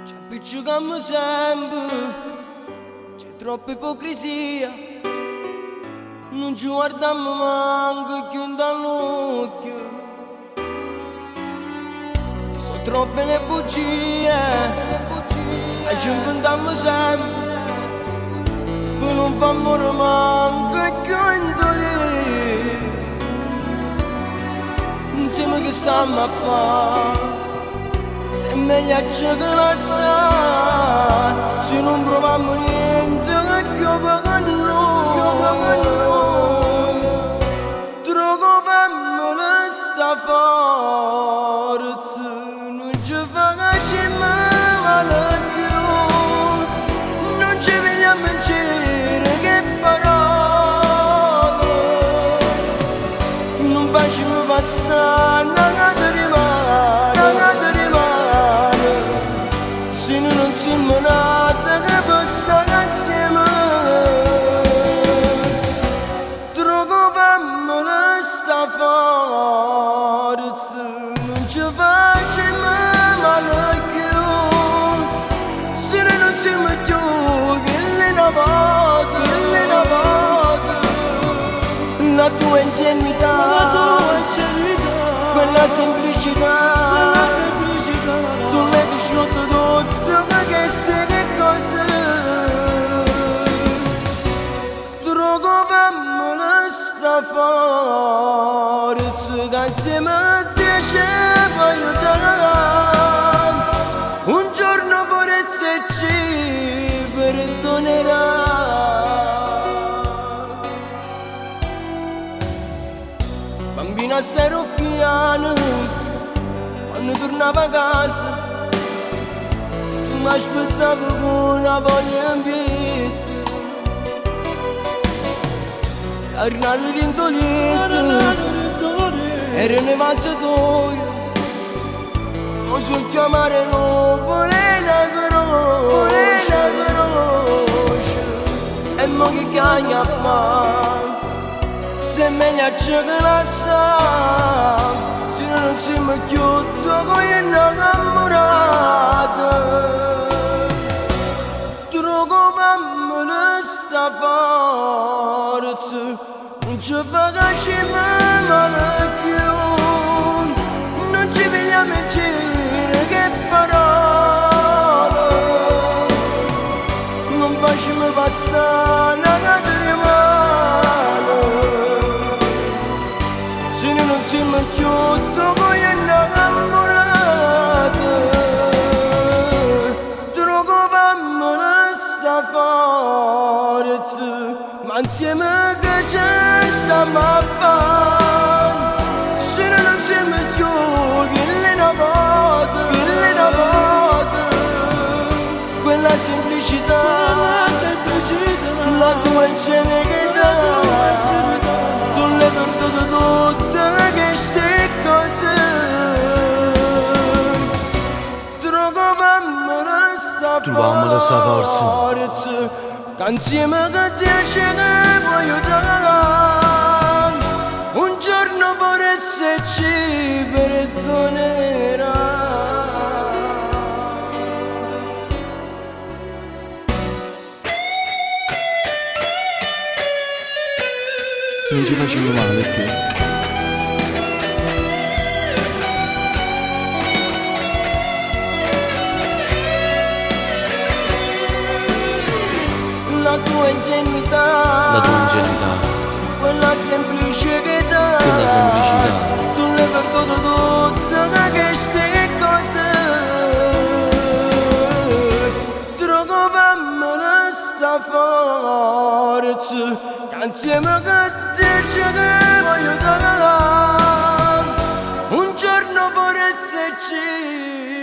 Ci appiccichiamo sempre, c'è troppa ipocrisia. Non ci guardiamo manco più dall'occhio. Sono troppe le bugie e ci inventiamo sempre per non far morire manco più indolì. Insieme che stiamo a fare? Se è meglio a giocare assai, se non proviamo niente che piove con noi. Troviamo sta forza, non ci facciamo male più, non ci vogliamo dire che parole, non facciamo passare nada rimane, se noi non siamo nati che per stare insieme. Troviamo sta forza, non ci facciamo male più, se noi non siamo più quelle una volta, la tua ingenuità, quella semplicità, tu l'hai distrutto tutto con queste cose. Troviamo sta forza che insieme a te ci può aiutare. Un giorno vorresti ci perdonerà. Bambina sei ruffiana, quando tornavo a casa tu mi aspettavi con una voglia in vita. Arnaldo rintolito era un vaso tuo, non so chiamare no, porena feroce. E mo che cagna a fare? Se è meglio a giocare assai, se noi non siamo chiusi con gli innamorati. Troviamo sta forza, non ci facciamo male più, non ci vogliamo dire che parole, non facciamo passare nada rimane, se noi non siamo chiusi con gli innamorati. Troviamo sta forza, ma insieme che ci stiamo a fare, se noi non siamo più quelle una volta, quella semplicità, la tua ingenuità, tu l'hai perduto tutte queste cose. Troviamo sta forza, che insieme che te ci può aiutare. Un giorno vorresti ci perdonerà. Non ci facciamo male più. La tua ingenuità, quella semplicità, tu l'hai perduto tutte queste cose. Troviamo sta forza, che insieme che te ci può aiutare. Un giorno vorresti ci